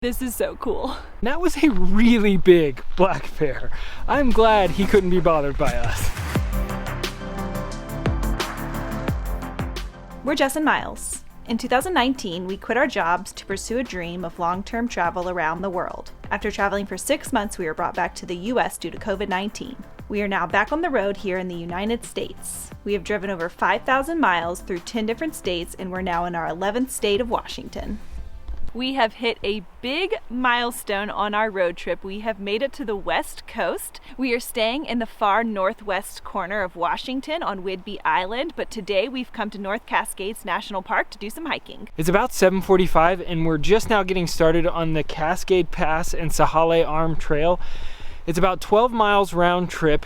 This is so cool. That was a really big black bear. I'm glad he couldn't be bothered by us. We're Jess and Miles. In 2019, we quit our jobs to pursue a dream of long-term travel around the world. After traveling for 6 months, we were brought back to the US due to COVID-19. We are now back on the road here in the United States. We have driven over 5,000 miles through 10 different states, and we're now in our 11th state of Washington. We have hit a big milestone on our road trip. We have made it to the West Coast. We are staying in the far northwest corner of Washington on Whidbey Island, but today we've come to North Cascades National Park to do some hiking. It's about 7:45 and we're just now getting started on the Cascade Pass and Sahale Arm Trail. It's about 12 miles round trip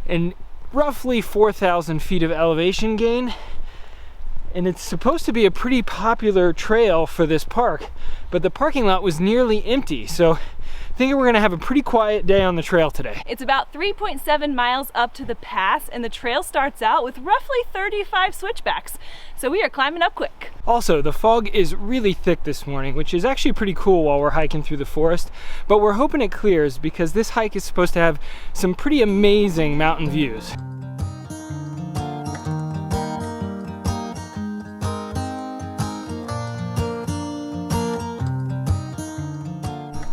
and roughly 4,000 feet of elevation gain. And it's supposed to be a pretty popular trail for this park, but the parking lot was nearly empty, so I think we're gonna have a pretty quiet day on the trail today. It's about 3.7 miles up to the pass, and the trail starts out with roughly 35 switchbacks, so we are climbing up quick. Also, the fog is really thick this morning, which is actually pretty cool while we're hiking through the forest, but we're hoping it clears because this hike is supposed to have some pretty amazing mountain views.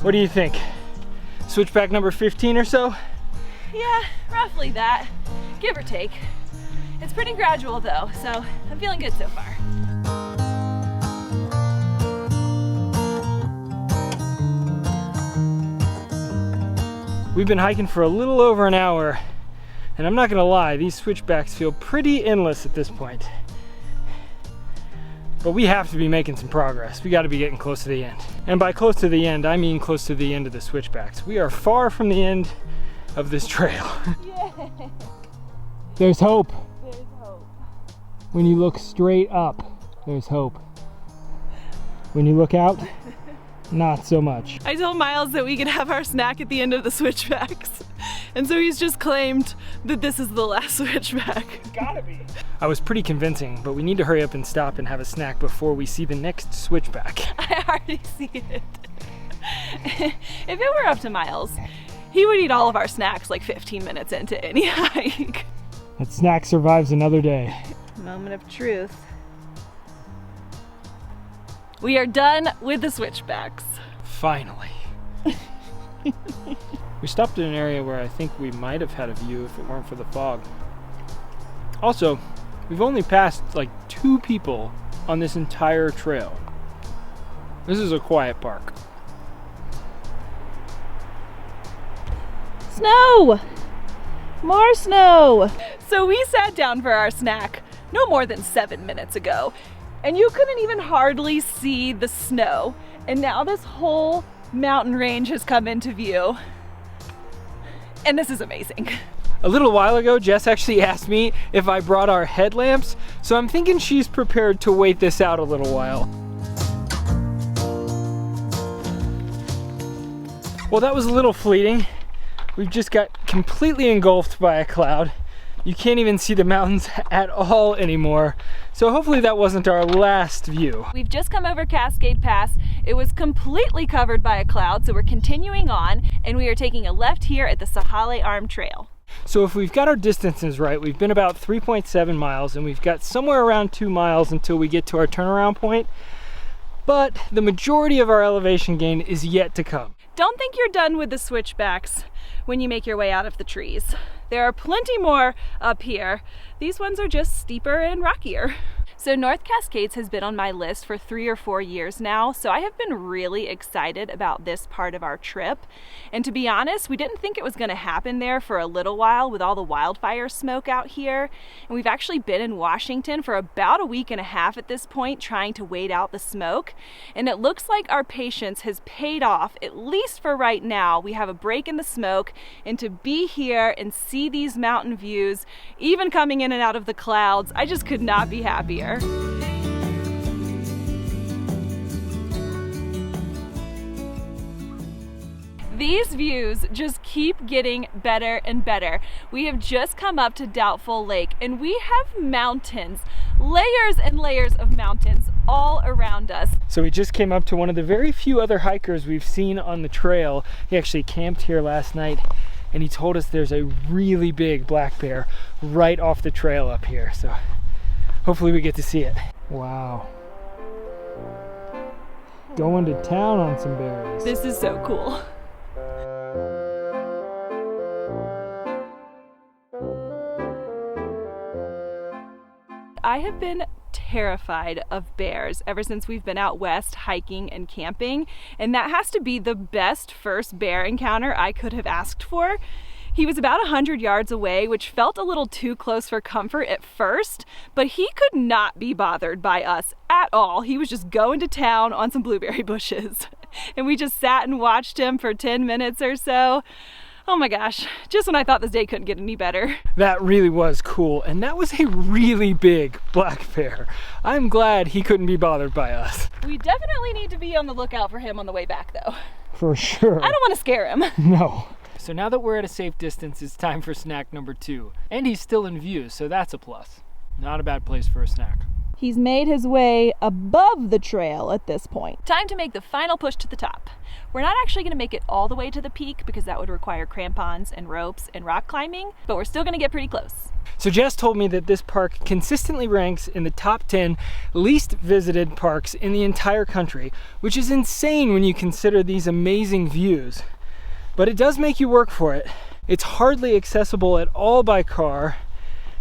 What do you think? Switchback number 15 or so? Yeah, roughly that, give or take. It's pretty gradual though, so I'm feeling good so far. We've been hiking for a little over an hour, and I'm not gonna lie, these switchbacks feel pretty endless at this point. But we have to be making some progress. We gotta be getting close to the end. And by close to the end, I mean close to the end of the switchbacks. We are far from the end of this trail. Yeah. There's hope. There's hope. When you look straight up, there's hope. When you look out, not so much. I told Miles that we could have our snack at the end of the switchbacks. And so he's just claimed that this is the last switchback. Gotta be. I was pretty convincing, but we need to hurry up and stop and have a snack before we see the next switchback. I already see it. If it were up to Miles, he would eat all of our snacks like 15 minutes into any hike. That snack survives another day. Moment of truth. We are done with the switchbacks. Finally. We stopped in an area where I think we might have had a view if it weren't for the fog. Also, we've only passed like 2 people on this entire trail. This is a quiet park. Snow! More snow! So we sat down for our snack no more than 7 minutes ago, and you couldn't even hardly see the snow. And now this whole mountain range has come into view. And this is amazing. A little while ago, Jess actually asked me if I brought our headlamps, so I'm thinking she's prepared to wait this out a little while. Well, that was a little fleeting. We've just got completely engulfed by a cloud. You can't even see the mountains at all anymore. So hopefully that wasn't our last view. We've just come over Cascade Pass. It was completely covered by a cloud, so we're continuing on, and we are taking a left here at the Sahale Arm Trail. So if we've got our distances right, we've been about 3.7 miles, and we've got somewhere around 2 miles until we get to our turnaround point. But the majority of our elevation gain is yet to come. Don't think you're done with the switchbacks when you make your way out of the trees. There are plenty more up here. These ones are just steeper and rockier. So North Cascades has been on my list for 3 or 4 years now, so I have been really excited about this part of our trip. And to be honest, we didn't think it was going to happen there for a little while with all the wildfire smoke out here. And we've actually been in Washington for about a week and a half at this point trying to wait out the smoke. And it looks like our patience has paid off, at least for right now. We have a break in the smoke, and to be here and see these mountain views, even coming in and out of the clouds, I just could not be happier. These views just keep getting better and better. We have just come up to Doubtful Lake, and we have mountains layers and layers of mountains all around us. So we just came up to one of the very few other hikers we've seen on the trail. He actually camped here last night, and he told us there's a really big black bear right off the trail up here. So hopefully we get to see it. Wow. Going to town on some bears. This is so cool. I have been terrified of bears ever since we've been out west hiking and camping, and that has to be the best first bear encounter I could have asked for. He was about 100 yards away, which felt a little too close for comfort at first, but he could not be bothered by us at all. He was just going to town on some blueberry bushes. And we just sat and watched him for 10 minutes or so. Oh my gosh, just when I thought this day couldn't get any better. That really was cool, and that was a really big black bear. I'm glad he couldn't be bothered by us. We definitely need to be on the lookout for him on the way back though. For sure. I don't want to scare him. No. So now that we're at a safe distance, it's time for snack number 2. And he's still in view, so that's a plus. Not a bad place for a snack. He's made his way above the trail at this point. Time to make the final push to the top. We're not actually going to make it all the way to the peak because that would require crampons and ropes and rock climbing, but we're still going to get pretty close. So Jess told me that this park consistently ranks in the top 10 least visited parks in the entire country, which is insane when you consider these amazing views. But it does make you work for it. It's hardly accessible at all by car,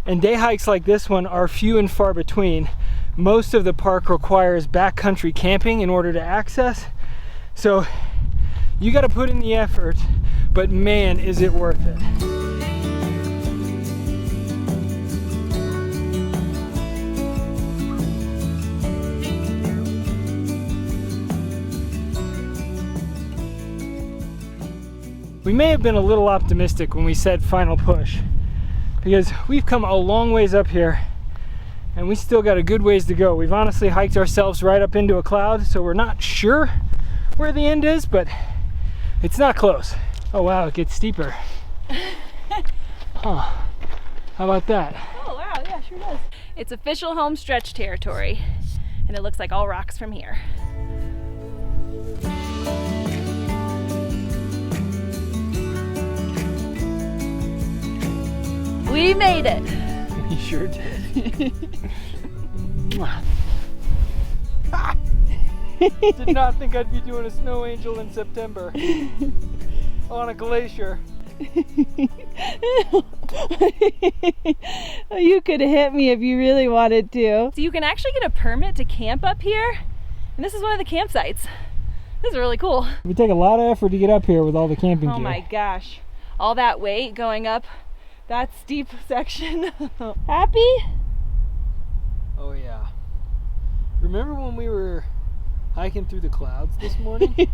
and day hikes like this one are few and far between. Most of the park requires backcountry camping in order to access, so you got to put in the effort, but man, is it worth it. We may have been a little optimistic when we said final push, because we've come a long ways up here and we still got a good ways to go. We've honestly hiked ourselves right up into a cloud, so we're not sure where the end is, but it's not close. Oh wow, it gets steeper. Huh. How about that? Oh wow, yeah, sure does. It's official home stretch territory, and it looks like all rocks from here. We made it! We sure did. Did not think I'd be doing a snow angel in September on a glacier. You could hit me if you really wanted to. So you can actually get a permit to camp up here, and this is one of the campsites. This is really cool. We take a lot of effort to get up here with all the camping gear. Oh my gosh. All that weight going up that steep section. Happy? Oh yeah. Remember when we were hiking through the clouds this morning?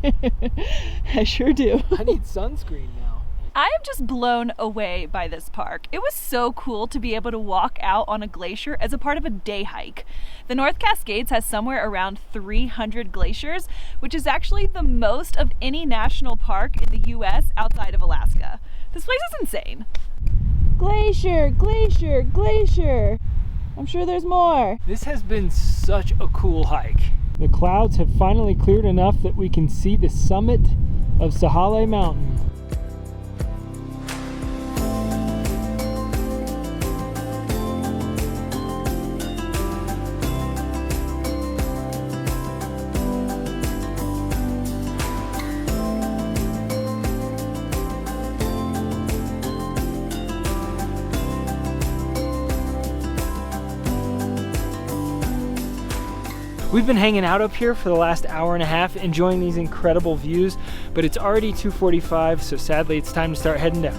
I sure do. I need sunscreen now. I am just blown away by this park. It was so cool to be able to walk out on a glacier as a part of a day hike. The North Cascades has somewhere around 300 glaciers, which is actually the most of any national park in the US outside of Alaska. This place is insane. Glacier, glacier, glacier. I'm sure there's more. This has been such a cool hike. The clouds have finally cleared enough that we can see the summit of Sahale Mountain. We've been hanging out up here for the last hour and a half, enjoying these incredible views, but it's already 2:45, so sadly it's time to start heading down.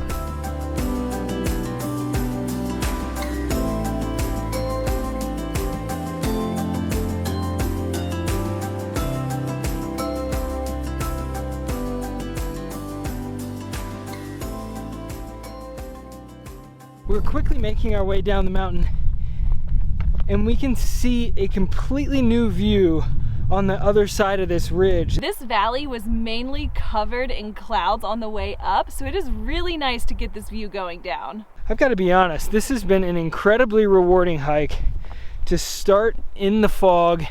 We're quickly making our way down the mountain, and we can see a completely new view on the other side of this ridge. This valley was mainly covered in clouds on the way up, so it is really nice to get this view going down. I've got to be honest, this has been an incredibly rewarding hike, to start in the fog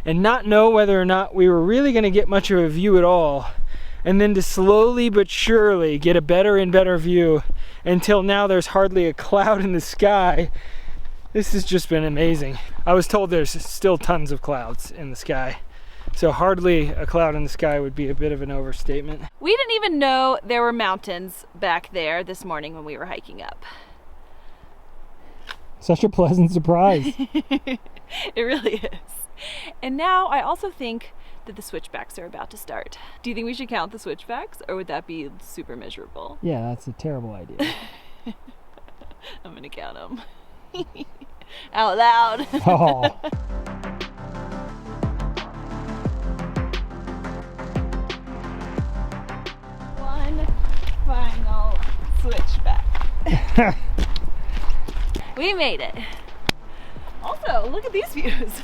and not know whether or not we were really going to get much of a view at all, and then to slowly but surely get a better and better view until now there's hardly a cloud in the sky. This has just been amazing. I was told there's still tons of clouds in the sky, so hardly a cloud in the sky would be a bit of an overstatement. We didn't even know there were mountains back there this morning when we were hiking up. Such a pleasant surprise. It really is. And now I also think that the switchbacks are about to start. Do you think we should count the switchbacks, or would that be super miserable? Yeah, that's a terrible idea. I'm gonna count them. Out loud. Oh. One final switchback. We made it. Also, look at these views.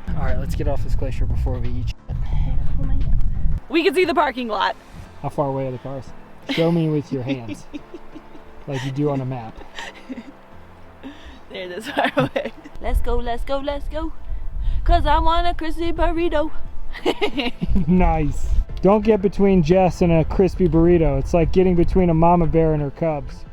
All right, let's get off this glacier before we eat shit. We can see the parking lot. How far away are the cars? Show me with your hands, like you do on a map. They're this far away. Let's go, let's go, let's go. 'Cause I want a crispy burrito. Nice. Don't get between Jess and a crispy burrito. It's like getting between a mama bear and her cubs.